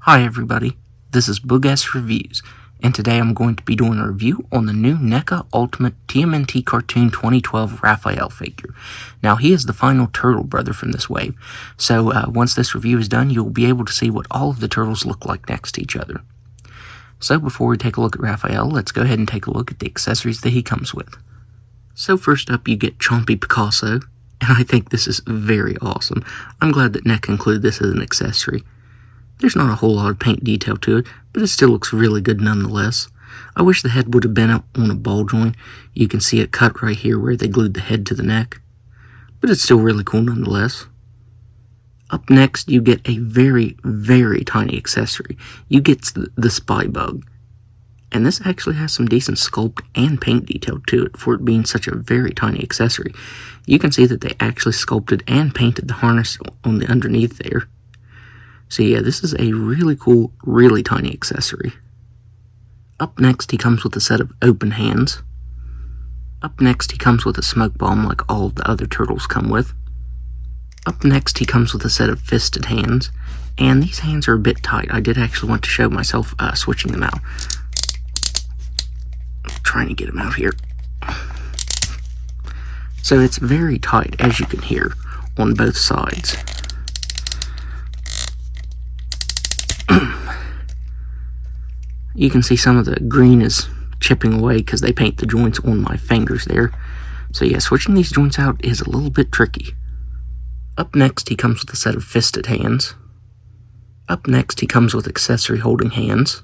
Hi everybody, this is Boog Reviews, and today I'm going to be doing a review on the new NECA Ultimate TMNT Cartoon 2012 Raphael figure. Now he is the final turtle brother from this wave, so once this review is done, you'll be able to see what all of the turtles look like next to each other. So before we take a look at Raphael, let's go ahead and take a look at the accessories that he comes with. So first up you get Chompy Picasso, and I think this is very awesome. I'm glad that NECA included this as an accessory. There's not a whole lot of paint detail to it, but it still looks really good nonetheless. I wish the head would have been on a ball joint. You can see it cut right here where they glued the head to the neck. But it's still really cool nonetheless. Up next, you get a very, very tiny accessory. You get the Spy Bug. And this actually has some decent sculpt and paint detail to it for it being such a very tiny accessory. You can see that they actually sculpted and painted the harness on the underneath there. So yeah, this is a really cool, really tiny accessory. Up next, he comes with a set of open hands. Up next, he comes with a smoke bomb like all of the other turtles come with. Up next, he comes with a set of fisted hands. And these hands are a bit tight. I did actually want to show myself switching them out. I'm trying to get them out here. So it's very tight, as you can hear, on both sides. You can see some of the green is chipping away because they paint the joints on my fingers there. So yeah, switching these joints out is a little bit tricky. Up next, he comes with a set of fisted hands. Up next, he comes with accessory holding hands.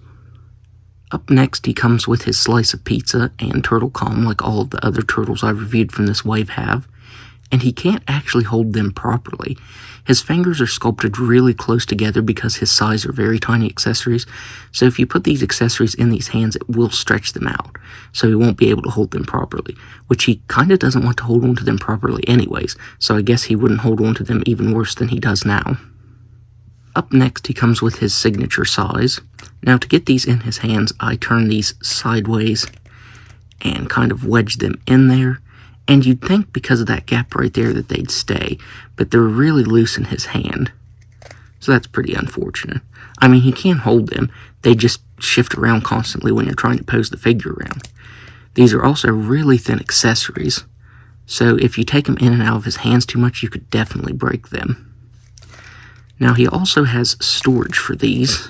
Up next, he comes with his slice of pizza and turtle calm like all of the other turtles I've reviewed from this wave have. And he can't actually hold them properly. His fingers are sculpted really close together because his size are very tiny accessories, so if you put these accessories in these hands, it will stretch them out, so he won't be able to hold them properly, which he kinda doesn't want to hold on to them properly anyways, so I guess he wouldn't hold on to them even worse than he does now. Up next, he comes with his signature size. Now to get these in his hands, I turn these sideways and kind of wedge them in there. And you'd think because of that gap right there that they'd stay, but they're really loose in his hand. So that's pretty unfortunate. I mean, he can hold them, they just shift around constantly when you're trying to pose the figure around. These are also really thin accessories, so if you take them in and out of his hands too much, you could definitely break them. Now he also has storage for these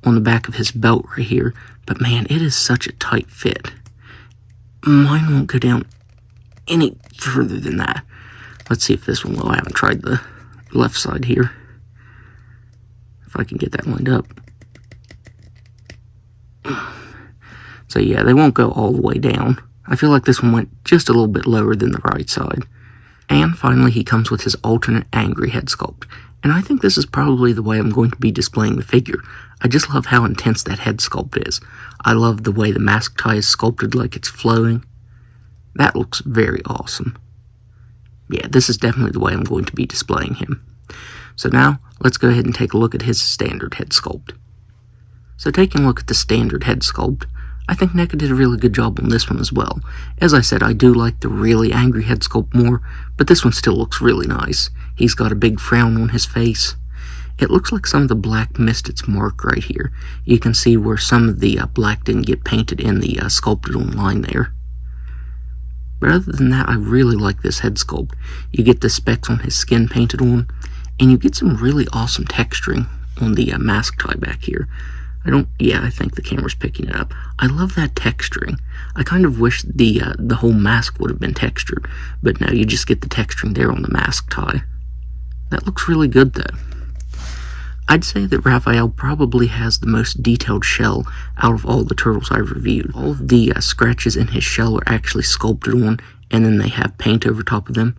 on the back of his belt right here, but man, it is such a tight fit. Mine won't go down any further than that. Let's see if this one will. I haven't tried the left side here. If I can get that lined up. So yeah, they won't go all the way down. I feel like this one went just a little bit lower than the right side. And finally, he comes with his alternate angry head sculpt. And I think this is probably the way I'm going to be displaying the figure. I just love how intense that head sculpt is. I love the way the mask tie is sculpted like it's flowing. That looks very awesome. Yeah, this is definitely the way I'm going to be displaying him. So now, let's go ahead and take a look at his standard head sculpt. So taking a look at the standard head sculpt, I think NECA did a really good job on this one as well. As I said, I do like the really angry head sculpt more, but this one still looks really nice. He's got a big frown on his face. It looks like some of the black missed its mark right here. You can see where some of the black didn't get painted in the sculpted on line there. But other than that, I really like this head sculpt. You get the specks on his skin painted on, and you get some really awesome texturing on the mask tie back here. I think the camera's picking it up. I love that texturing. I kind of wish the whole mask would have been textured, but no, you just get the texturing there on the mask tie. That looks really good though. I'd say that Raphael probably has the most detailed shell out of all the turtles I've reviewed. All of the scratches in his shell are actually sculpted on, and then they have paint over top of them.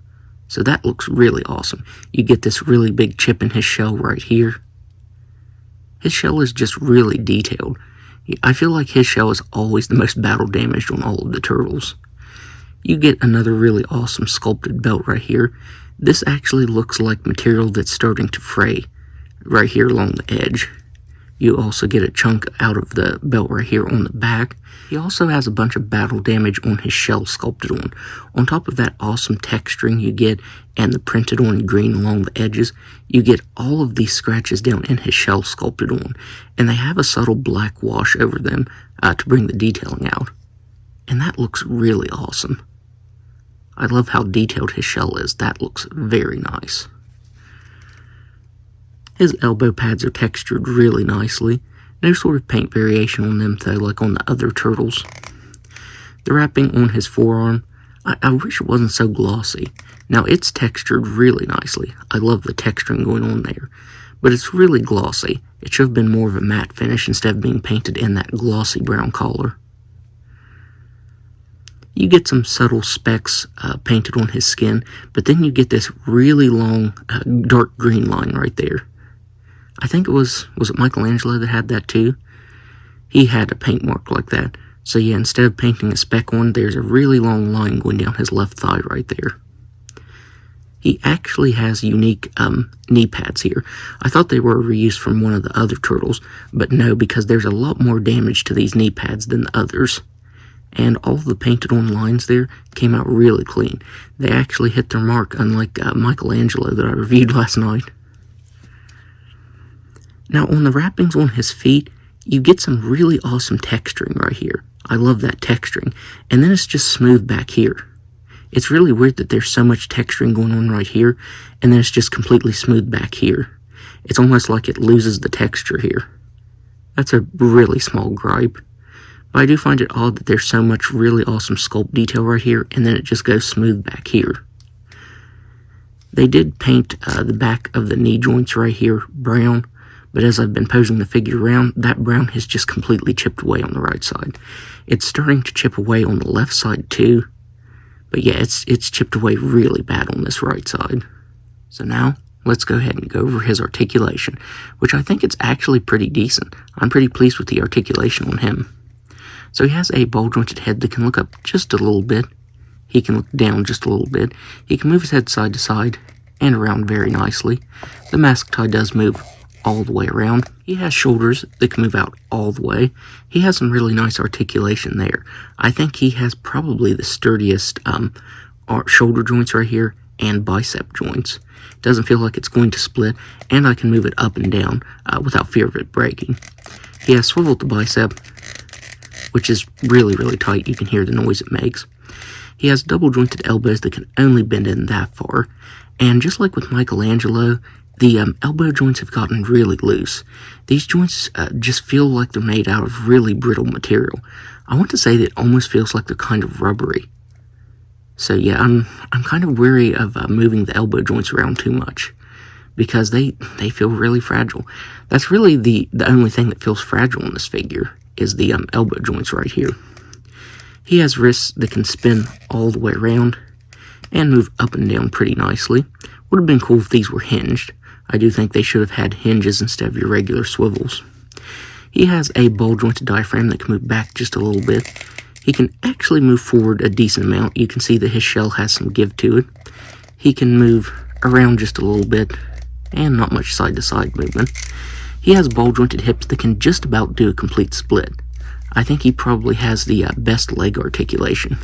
So that looks really awesome. You get this really big chip in his shell right here. His shell is just really detailed. I feel like his shell is always the most battle damaged on all of the turtles. You get another really awesome sculpted belt right here. This actually looks like material that's starting to fray right here along the edge. You also get a chunk out of the belt right here on the back. He also has a bunch of battle damage on his shell sculpted on. On top of that awesome texturing you get and the printed on green along the edges, you get all of these scratches down in his shell sculpted on. And they have a subtle black wash over them to bring the detailing out. And that looks really awesome. I love how detailed his shell is. That looks very nice. His elbow pads are textured really nicely. No sort of paint variation on them though, like on the other turtles. The wrapping on his forearm, I wish it wasn't so glossy. Now it's textured really nicely. I love the texturing going on there. But it's really glossy. It should have been more of a matte finish instead of being painted in that glossy brown color. You get some subtle specks painted on his skin, but then you get this really long dark green line right there. I think was it Michelangelo that had that too? He had a paint mark like that. So yeah, instead of painting a speck on, there's a really long line going down his left thigh right there. He actually has unique knee pads here. I thought they were reused from one of the other turtles, but no, because there's a lot more damage to these knee pads than the others. And all of the painted on lines there came out really clean. They actually hit their mark, unlike Michelangelo that I reviewed last night. Now on the wrappings on his feet, you get some really awesome texturing right here. I love that texturing. And then it's just smooth back here. It's really weird that there's so much texturing going on right here, and then it's just completely smooth back here. It's almost like it loses the texture here. That's a really small gripe. But I do find it odd that there's so much really awesome sculpt detail right here, and then it just goes smooth back here. They did paint the back of the knee joints right here brown, but as I've been posing the figure around, that brown has just completely chipped away on the right side. It's starting to chip away on the left side too, but yeah, it's chipped away really bad on this right side. So now, let's go ahead and go over his articulation, which I think it's actually pretty decent. I'm pretty pleased with the articulation on him. So he has a ball-jointed head that can look up just a little bit. He can look down just a little bit. He can move his head side to side and around very nicely. The mask tie does move all the way around. He has shoulders that can move out all the way. He has some really nice articulation there. I think he has probably the sturdiest shoulder joints right here and bicep joints. It doesn't feel like it's going to split, and I can move it up and down without fear of it breaking. He has swivel at the bicep, which is really, really tight. You can hear the noise it makes. He has double jointed elbows that can only bend in that far. And just like with Michelangelo, the elbow joints have gotten really loose. These joints just feel like they're made out of really brittle material. I want to say that it almost feels like they're kind of rubbery. So yeah, I'm kind of weary of moving the elbow joints around too much, because they feel really fragile. That's really the only thing that feels fragile in this figure, is the elbow joints right here. He has wrists that can spin all the way around and move up and down pretty nicely. Would have been cool if these were hinged. I do think they should have had hinges instead of your regular swivels. He has a ball-jointed diaphragm that can move back just a little bit. He can actually move forward a decent amount. You can see that his shell has some give to it. He can move around just a little bit, and not much side-to-side movement. He has ball-jointed hips that can just about do a complete split. I think he probably has the best leg articulation.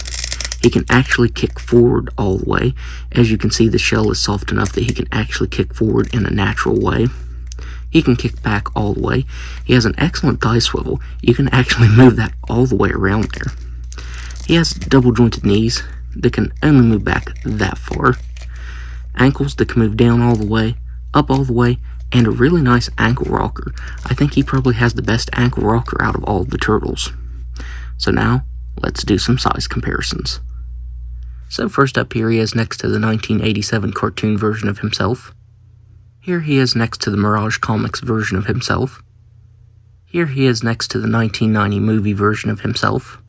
He can actually kick forward all the way. As you can see, the shell is soft enough that he can actually kick forward in a natural way. He can kick back all the way. He has an excellent thigh swivel. You can actually move that all the way around there. He has double jointed knees that can only move back that far. Ankles that can move down all the way, up all the way, and a really nice ankle rocker. I think he probably has the best ankle rocker out of all of the turtles. So now, let's do some size comparisons. So first up here he is next to the 1987 cartoon version of himself. Here he is next to the Mirage Comics version of himself. Here he is next to the 1990 movie version of himself.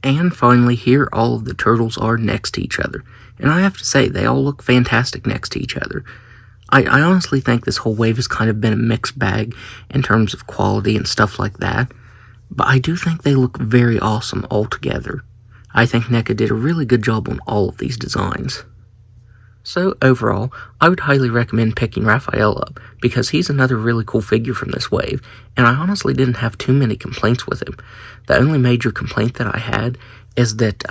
And finally, here all of the turtles are next to each other. And I have to say, they all look fantastic next to each other. I honestly think this whole wave has kind of been a mixed bag in terms of quality and stuff like that. But I do think they look very awesome all together. I think NECA did a really good job on all of these designs. So overall, I would highly recommend picking Raphael up, because he's another really cool figure from this wave, and I honestly didn't have too many complaints with him. The only major complaint that I had is that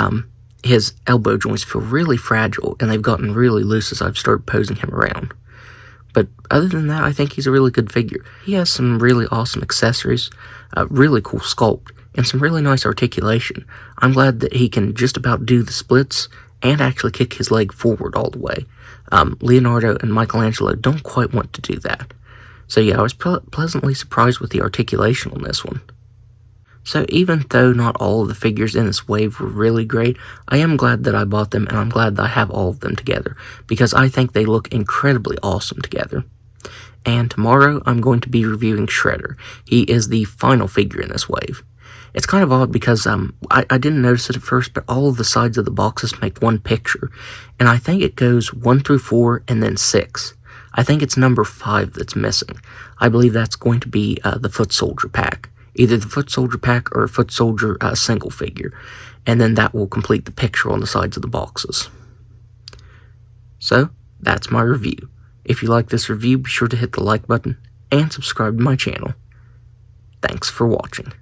his elbow joints feel really fragile, and they've gotten really loose as I've started posing him around. But other than that, I think he's a really good figure. He has some really awesome accessories, a really cool sculpt, and some really nice articulation. I'm glad that he can just about do the splits and actually kick his leg forward all the way. Leonardo and Michelangelo don't quite want to do that. So yeah, I was pleasantly surprised with the articulation on this one. So even though not all of the figures in this wave were really great, I am glad that I bought them, and I'm glad that I have all of them together, because I think they look incredibly awesome together. And tomorrow, I'm going to be reviewing Shredder. He is the final figure in this wave. It's kind of odd because I didn't notice it at first, but all of the sides of the boxes make one picture, and I think it goes 1 through 4 and then 6. I think it's number 5 that's missing. I believe that's going to be the Foot Soldier pack. Either the Foot Soldier pack or a Foot Soldier single figure, and then that will complete the picture on the sides of the boxes. So, that's my review. If you like this review, be sure to hit the like button and subscribe to my channel. Thanks for watching.